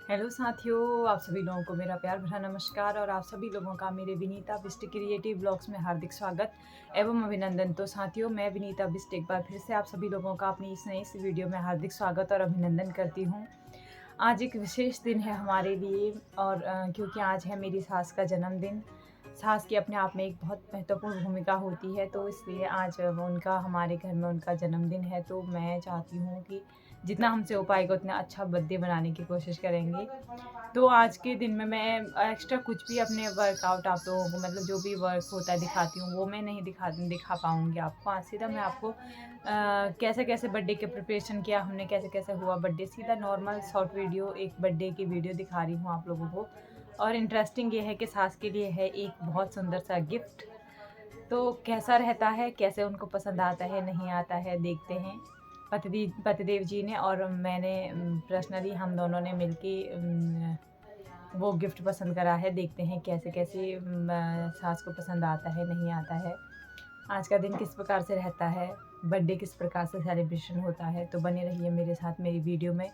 Hello साथियों, आप सभी लोगों को मेरा प्यार भरा नमस्कार और आप सभी लोगों का मेरे विनीता बिस्ट क्रिएटिव ब्लॉग्स में हार्दिक स्वागत एवं अभिनंदन। तो साथियों, मैं विनीता बिस्ट एक बार फिर से आप सभी लोगों का अपनी इस नई सी वीडियो में हार्दिक स्वागत और अभिनंदन करती हूँ। आज एक विशेष दिन है हमारे लिए और क्योंकि आज है मेरी सास का जन्मदिन। सास की अपने आप में एक बहुत महत्वपूर्ण भूमिका होती है, तो इसलिए आज वो उनका हमारे घर में उनका जन्मदिन है। तो मैं चाहती हूँ कि जितना हमसे हो पाएगा उतना अच्छा बर्थडे बनाने की कोशिश करेंगे। तो आज के दिन में मैं एक्स्ट्रा कुछ भी अपने वर्कआउट आप लोगों को मतलब जो भी वर्क होता है दिखाती हूँ, वो मैं नहीं दिखा पाऊँगी आपको। आज सीधा मैं आपको कैसे कैसे बर्थडे के प्रिपरेशन किया हमने, कैसे कैसे हुआ बर्थडे, सीधा नॉर्मल शॉर्ट वीडियो एक बर्थडे की वीडियो दिखा रही हूँ आप लोगों को। और इंटरेस्टिंग ये है कि सास के लिए है एक बहुत सुंदर सा गिफ्ट। तो कैसा रहता है, कैसे उनको पसंद आता है नहीं आता है, देखते हैं। पतिदेव जी ने और मैंने पर्सनली हम दोनों ने मिलके वो गिफ्ट पसंद करा है। देखते हैं कैसे कैसे सास को पसंद आता है नहीं आता है, आज का दिन किस प्रकार से रहता है, बर्थडे किस प्रकार से सेलिब्रेशन होता है। तो बने रहिए मेरे साथ मेरी वीडियो में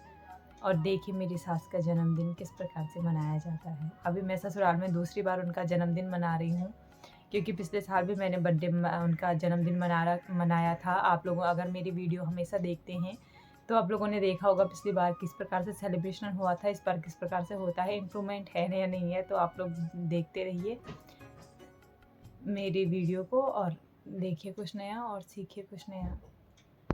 और देखिए मेरी सास का जन्मदिन किस प्रकार से मनाया जाता है। अभी मैं ससुराल में दूसरी बार उनका जन्मदिन मना रही हूँ, क्योंकि पिछले साल भी मैंने बर्थडे उनका जन्मदिन मनाया था। आप लोग अगर मेरी वीडियो हमेशा देखते हैं तो आप लोगों ने देखा होगा पिछली बार किस प्रकार से सेलिब्रेशन हुआ था, इस बार किस प्रकार से होता है, इम्प्रूवमेंट है या नहीं है। तो आप लोग देखते रहिए मेरी वीडियो को और देखिए कुछ नया और सीखिए कुछ नया।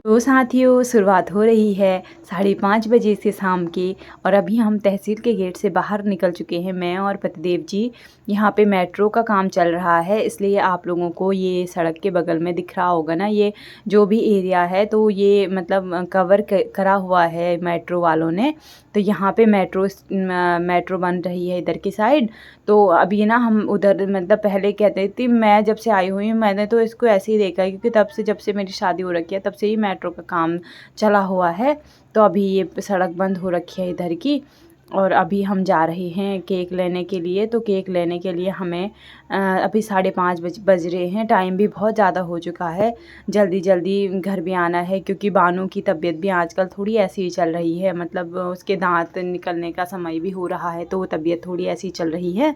तो साथियों, शुरुआत हो रही है 5:30 बजे से शाम की और अभी हम तहसील के गेट से बाहर निकल चुके हैं, मैं और पतिदेव जी। यहाँ पे मेट्रो का काम चल रहा है, इसलिए आप लोगों को ये सड़क के बगल में दिख रहा होगा ना, ये जो भी एरिया है तो ये मतलब कवर करा हुआ है मेट्रो वालों ने। तो यहाँ पे मेट्रो बन रही है इधर की साइड। तो अभी ना हम उधर मतलब पहले कहते थे, मैं जब से आई हुई हूँ मैंने तो इसको ऐसे ही देखा है, क्योंकि तब से जब से मेरी शादी हो रखी है तब से ही मेट्रो का काम चला हुआ है। तो अभी ये सड़क बंद हो रखी है इधर की और अभी हम जा रहे हैं केक लेने के लिए। तो केक लेने के लिए हमें अभी 5:30 बज रहे हैं, टाइम भी बहुत ज़्यादा हो चुका है। जल्दी जल्दी घर भी आना है, क्योंकि बानू की तबीयत भी आजकल थोड़ी ऐसी ही चल रही है, मतलब उसके दांत निकलने का समय भी हो रहा है, तो तबीयत थोड़ी ऐसी चल रही है।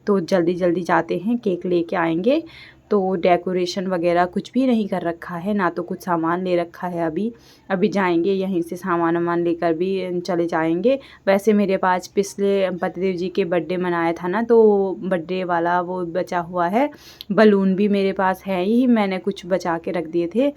तो जल्दी जल्दी जाते हैं, केक लेके आएंगे। तो डेकोरेशन वगैरह कुछ भी नहीं कर रखा है, ना तो कुछ सामान ले रखा है। अभी जाएंगे यहीं से सामान वामान लेकर भी चले जाएंगे। वैसे मेरे पास पिछले पतिदेव जी के बर्थडे मनाया था ना, तो बर्थडे वाला वो बचा हुआ है, बलून भी मेरे पास है ही, मैंने कुछ बचा के रख दिए थे।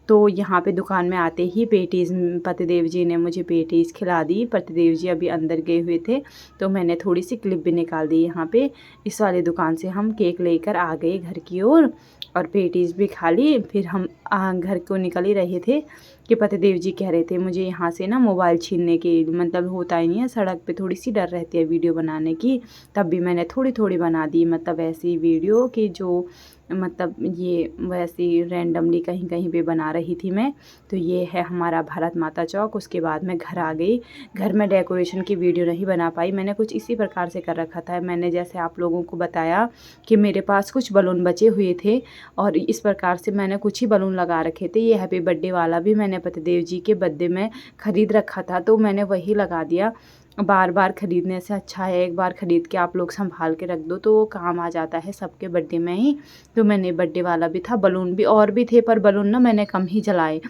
तो यहाँ पे दुकान में आते ही पेटीज़ पतिदेव जी ने मुझे पेटीज़ खिला दी। पतिदेव जी अभी अंदर गए हुए थे तो मैंने थोड़ी सी क्लिप भी निकाल दी। यहाँ पे इस वाली दुकान से हम केक लेकर आ गए घर की ओर और पेटीज़ भी खा ली। फिर हम घर को निकल ही रहे थे कि पतिदेव जी कह रहे थे मुझे यहाँ से ना मोबाइल छीनने की मतलब होता ही नहीं है, सड़क पे थोड़ी सी डर रहती है वीडियो बनाने की। तब भी मैंने थोड़ी थोड़ी बना दी, मतलब ऐसी वीडियो कि जो मतलब ये वैसी रैंडमली कहीं कहीं पे बना रही थी मैं। तो ये है हमारा भारत माता चौक। उसके बाद मैं घर आ गई। घर में डेकोरेशन की वीडियो नहीं बना पाई, मैंने कुछ इसी प्रकार से कर रखा था। मैंने जैसे आप लोगों को बताया कि मेरे पास कुछ बलून बचे हुए थे और इस प्रकार से मैंने कुछ ही बलून लगा रखे थे। ये हैप्पी बर्थडे वाला भी मैंने पतिदेव जी के बर्थडे में ख़रीद रखा था, तो मैंने वही लगा दिया। बार बार ख़रीदने से अच्छा है एक बार ख़रीद के आप लोग संभाल के रख दो तो वो काम आ जाता है सबके बर्थडे में ही। तो मैंने बर्थडे वाला भी था, बलून भी और भी थे, पर बलून ना मैंने कम ही जलाए।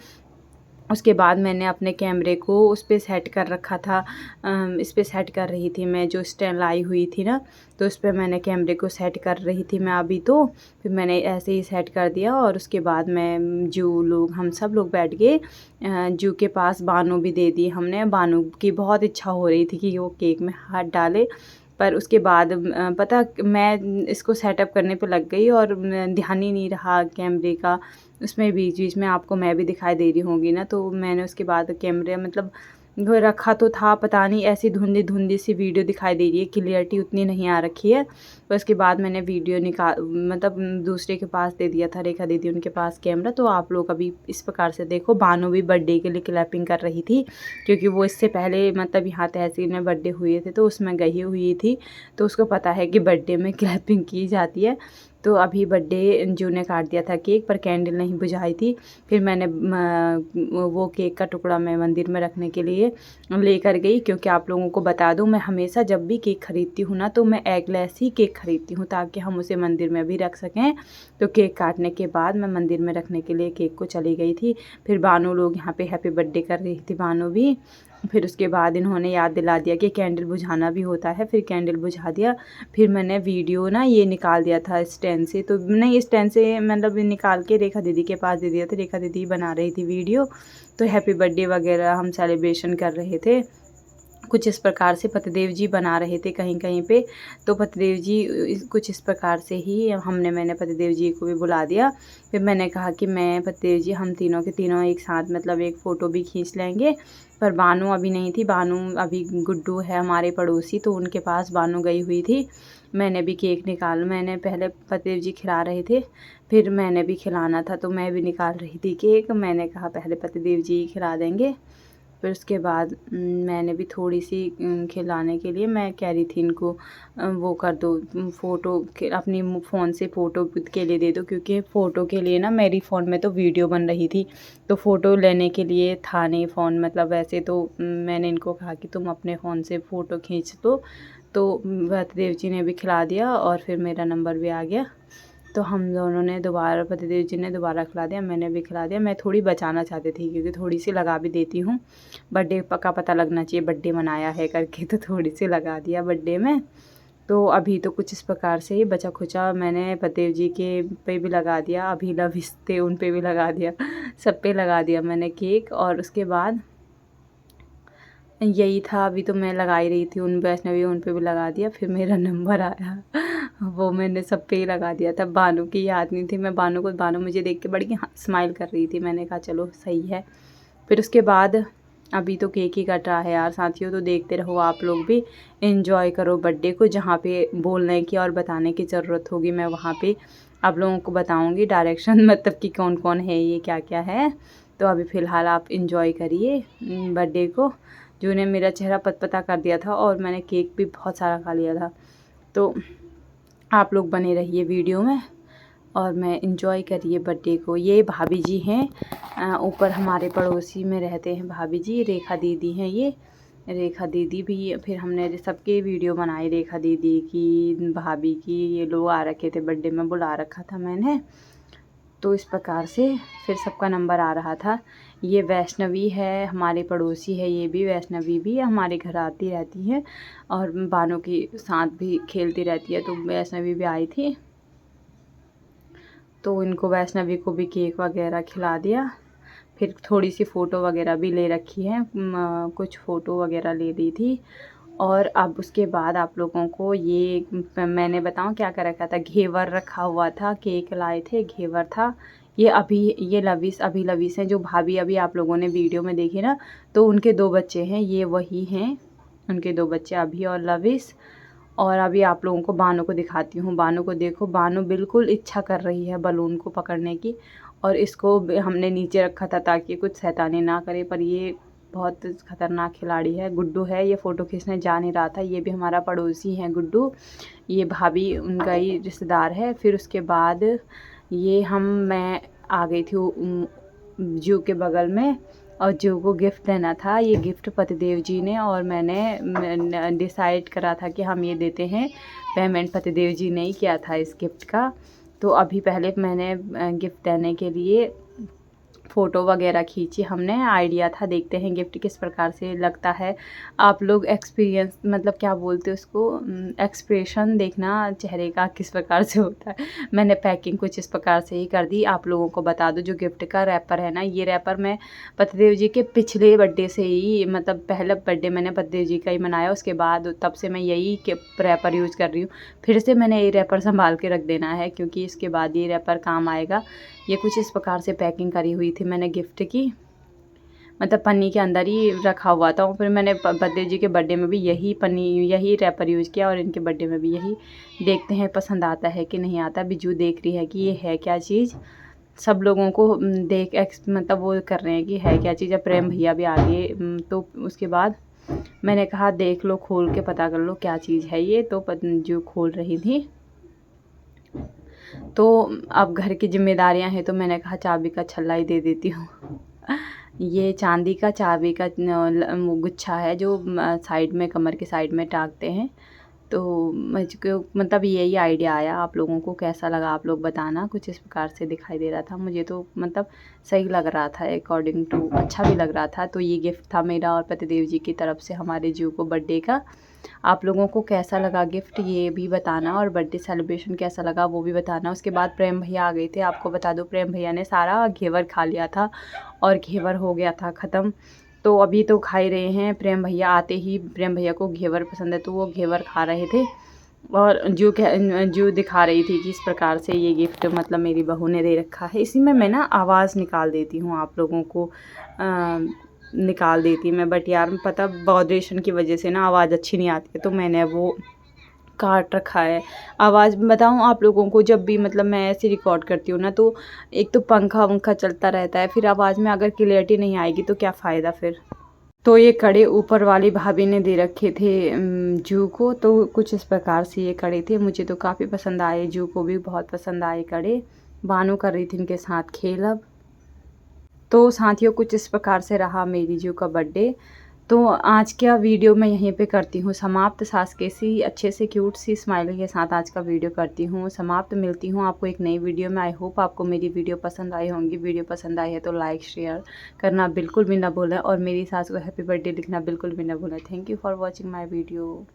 उसके बाद मैंने अपने कैमरे को उस पे सेट कर रखा था। इस पे सेट कर रही थी मैं, जो स्टैंड लाई हुई थी ना, तो उस पे मैंने कैमरे को सेट कर रही थी मैं अभी। तो फिर मैंने ऐसे ही सेट कर दिया और उसके बाद मैं हम सब लोग बैठ गए जू के पास। बानू भी दे दी हमने, बानू की बहुत इच्छा हो रही थी कि वो केक में हाथ डाले। पर उसके बाद पता मैं इसको सेटअप करने पे लग गई और ध्यान ही नहीं रहा कैमरे का। उसमें बीच बीच में आपको मैं भी दिखाई दे रही होंगी ना, तो मैंने उसके बाद कैमरे मतलब वो रखा तो था, पता नहीं ऐसी धुंधली धुंधली सी वीडियो दिखाई दे रही है, क्लियरिटी उतनी नहीं आ रखी है। तो उसके बाद मैंने वीडियो मतलब दूसरे के पास दे दिया था, रेखा दीदी उनके पास कैमरा। तो आप लोग अभी इस प्रकार से देखो, बानू भी बर्थडे के लिए क्लैपिंग कर रही थी, क्योंकि वो इससे पहले मतलब यहाँ तहसील में बर्थडे हुए थे तो उसमें गई हुई थी, तो उसको पता है कि बर्थडे में क्लैपिंग की जाती है। तो अभी बर्थडे जू ने काट दिया था केक, पर कैंडल नहीं बुझाई थी। फिर मैंने वो केक का टुकड़ा मैं मंदिर में रखने के लिए लेकर गई, क्योंकि आप लोगों को बता दूं, मैं हमेशा जब भी केक ख़रीदती हूँ ना तो मैं एगलेस ही केक ख़रीदती हूँ, ताकि हम उसे मंदिर में भी रख सकें। तो केक काटने के बाद मैं मंदिर में रखने के लिए केक को चली गई थी। फिर बानू लोग यहाँ पे हैप्पी बर्थडे कर रही थी, बानू भी। फिर उसके बाद इन्होंने याद दिला दिया कि कैंडल बुझाना भी होता है, फिर कैंडल बुझा दिया। फिर मैंने वीडियो ना ये निकाल दिया था स्टैंड से, तो नहीं स्टैंड से मतलब निकाल के रेखा दीदी के पास दे दिया था। रेखा दीदी बना रही थी वीडियो, तो हैप्पी बर्थडे वगैरह हम सेलिब्रेशन कर रहे थे। कुछ इस प्रकार से पतिदेव जी बना रहे थे कहीं कहीं पे, तो पतिदेव जी कुछ इस प्रकार से ही मैंने पतिदेव जी को भी बुला दिया। फिर मैंने कहा कि मैं पतिदेव जी हम तीनों के तीनों एक साथ मतलब एक फ़ोटो भी खींच लेंगे। पर बानू अभी नहीं थी, बानू अभी गुड्डू है हमारे पड़ोसी, तो उनके पास बानू गई हुई थी। मैंने भी केक मैंने पहले पतिदेव जी खिला रहे थे, फिर मैंने भी खिलाना था, तो मैं भी निकाल रही थी केक। मैंने कहा पहले पतिदेव जी खिला देंगे, फिर उसके बाद मैंने भी थोड़ी सी खिलाने के लिए मैं कह रही थी इनको वो कर दो फ़ोटो अपनी फ़ोन से फ़ोटो के लिए दे दो, क्योंकि फ़ोटो के लिए ना मेरी फ़ोन में तो वीडियो बन रही थी, तो फ़ोटो लेने के लिए था नहीं फ़ोन, मतलब वैसे तो मैंने इनको कहा कि तुम अपने फ़ोन से फ़ोटो खींच दो। तो पतिदेव जी ने भी खिला दिया और फिर मेरा नंबर भी आ गया, तो हम दोनों ने दोबारा पतिदेव जी ने दोबारा खिला दिया, मैंने भी खिला दिया। मैं थोड़ी बचाना चाहती थी, क्योंकि थोड़ी सी लगा भी देती हूँ, बर्थडे का पता लगना चाहिए बर्थडे मनाया है करके, तो थोड़ी सी लगा दिया बर्थडे में। तो अभी तो कुछ इस प्रकार से ही बचा खुचा मैंने पतिदेव जी के पे भी लगा दिया, अभी लविश थे उन पे भी लगा दिया, सब पे लगा दिया मैंने केक। और उसके बाद यही था, अभी तो मैं लगा ही रही थी उन वैष्णवी उन पे भी लगा दिया। फिर मेरा नंबर आया, वो मैंने सब पे ही लगा दिया था। बानू की याद नहीं थी, मैं बानू मुझे देख के बड़ी स्माइल कर रही थी, मैंने कहा चलो सही है। फिर उसके बाद अभी तो केक ही कट रहा है यार साथियों, तो देखते रहो आप लोग भी, एंजॉय करो बर्थडे को। जहाँ पे बोलने की और बताने की ज़रूरत होगी मैं वहाँ पे आप लोगों को बताऊँगी डायरेक्शन, मतलब कि कौन कौन है ये क्या क्या है। तो अभी फ़िलहाल आप इंजॉय करिए बर्थडे को। जो ने मेरा चेहरा पतपता कर दिया था और मैंने केक भी बहुत सारा खा लिया था। तो आप लोग बने रहिए वीडियो में और मैं इंजॉय करिए बर्थडे को। ये भाभी जी हैं, ऊपर हमारे पड़ोसी में रहते हैं भाभी जी, रेखा दीदी हैं ये, रेखा दीदी भी। फिर हमने सबके वीडियो बनाई, रेखा दीदी की, भाभी की, ये लोग आ रखे थे बर्थडे में, बुला रखा था मैंने। तो इस प्रकार से फिर सबका नंबर आ रहा था। ये वैष्णवी है हमारे पड़ोसी है, ये भी वैष्णवी भी हमारे घर आती रहती है और बानों के साथ भी खेलती रहती है, तो वैष्णवी भी आई थी। तो इनको वैष्णवी को भी केक वगैरह खिला दिया। फिर थोड़ी सी फ़ोटो वगैरह भी ले रखी है, कुछ फ़ोटो वगैरह ले ली थी। और अब उसके बाद आप लोगों को ये मैंने बताऊँ क्या कर रखा था, घेवर रखा हुआ था, केक लाए थे, घेवर था। ये अभी ये लविश हैं, जो भाभी अभी आप लोगों ने वीडियो में देखी ना, तो उनके 2 बच्चे हैं, ये वही हैं, उनके 2 बच्चे अभी और लविश। और अभी आप लोगों को बानू को दिखाती हूँ। बानू को देखो, बानू बिल्कुल इच्छा कर रही है बलून को पकड़ने की, और इसको हमने नीचे रखा था ताकि कुछ शैतानी ना करे, पर ये बहुत ख़तरनाक खिलाड़ी है। गुड्डू है, ये फ़ोटो खींचने जा नहीं रहा था, ये भी हमारा पड़ोसी है गुड्डू, ये भाभी उनका ही रिश्तेदार है। फिर उसके बाद मैं आ गई थी जू के बगल में, और जू को गिफ्ट देना था। ये गिफ्ट पतिदेव जी ने और मैंने डिसाइड करा था कि हम ये देते हैं, पेमेंट पतिदेव जी ने ही किया था इस गिफ्ट का। तो अभी पहले मैंने गिफ्ट देने के लिए फ़ोटो वगैरह खींची हमने, आइडिया था, देखते हैं गिफ्ट किस प्रकार से लगता है। आप लोग एक्सपीरियंस मतलब क्या बोलते हैं उसको, एक्सप्रेशन देखना चेहरे का किस प्रकार से होता है। मैंने पैकिंग कुछ इस प्रकार से ही कर दी। आप लोगों को बता दूं, जो गिफ्ट का रैपर है ना, ये रैपर मैं पतिदेव जी के पिछले बर्थडे से ही, मतलब पहला बर्थडे मैंने पतिदेव जी का ही मनाया, उसके बाद तब से मैं यही रैपर यूज़ कर रही हूँ। फिर से मैंने ये रैपर संभाल के रख देना है, क्योंकि इसके बाद ये रैपर काम आएगा। ये कुछ इस प्रकार से पैकिंग करी हुई थी मैंने गिफ्ट की, मतलब पन्नी के अंदर ही रखा हुआ था। फिर मैंने पतिदेव जी के बर्थडे में भी यही रैपर यूज़ किया, और इनके बर्थडे में भी यही। देखते हैं पसंद आता है कि नहीं आता। बिजू देख रही है कि ये है क्या चीज़, सब लोगों को मतलब वो कर रहे हैं कि है क्या चीज़। अब प्रेम भैया भी आ गए, तो उसके बाद मैंने कहा देख लो, खोल के पता कर लो क्या चीज़ है ये। तो जो खोल रही थी, तो अब घर की ज़िम्मेदारियाँ हैं तो मैंने कहा चाबी का छल्ला ही दे देती हूँ। ये चांदी का चाबी का गुच्छा है जो साइड में कमर के साइड में टाँगते हैं। तो मुझको मतलब यही आइडिया आया, आप लोगों को कैसा लगा आप लोग बताना। कुछ इस प्रकार से दिखाई दे रहा था, मुझे तो मतलब सही लग रहा था, अकॉर्डिंग टू अच्छा भी लग रहा था। तो ये गिफ्ट था मेरा और पतिदेव जी की तरफ से हमारे जू को बर्थडे का। आप लोगों को कैसा लगा गिफ्ट ये भी बताना, और बर्थडे सेलिब्रेशन कैसा लगा वो भी बताना। उसके बाद प्रेम भैया आ गए थे। आपको बता दो प्रेम भैया ने सारा घेवर खा लिया था और घेवर हो गया था ख़त्म। तो अभी तो खा ही रहे हैं। प्रेम भैया आते ही, प्रेम भैया को घेवर पसंद है तो वो घेवर खा रहे थे और जू दिखा रही थी कि इस प्रकार से ये गिफ्ट मतलब मेरी बहू ने दे रखा है। इसी में मैं ना आवाज़ निकाल देती हूँ, आप लोगों को निकाल देती मैं, बट यार पता वाइब्रेशन की वजह से ना आवाज़ अच्छी नहीं आती है तो मैंने वो काट रखा है। आवाज़ बताऊँ आप लोगों को, जब भी मतलब मैं ऐसे रिकॉर्ड करती हूँ ना तो एक तो पंखा वंखा चलता रहता है, फिर आवाज़ में अगर क्लियरिटी नहीं आएगी तो क्या फ़ायदा फिर। तो ये कड़े ऊपर वाली भाभी ने दे रखे थे जू को, तो कुछ इस प्रकार से ये कड़े थे। मुझे तो काफ़ी पसंद आए, जू को भी बहुत पसंद आए कड़े। बानू कर रही थी इनके साथ खेल। अब तो साथियों कुछ इस प्रकार से रहा मेरी जू का बर्थडे। तो आज का वीडियो मैं यहीं पे करती हूँ समाप्त। सास कैसी अच्छे से क्यूट सी स्माइली के साथ आज का वीडियो करती हूँ समाप्त। मिलती हूँ आपको एक नई वीडियो में। आई होप आपको मेरी वीडियो पसंद आई होंगी। वीडियो पसंद आई है तो लाइक शेयर करना बिल्कुल भी ना भूलें और मेरी सास को हैप्पी बर्थडे लिखना बिल्कुल भी ना भूलें। Thank you for watching my video.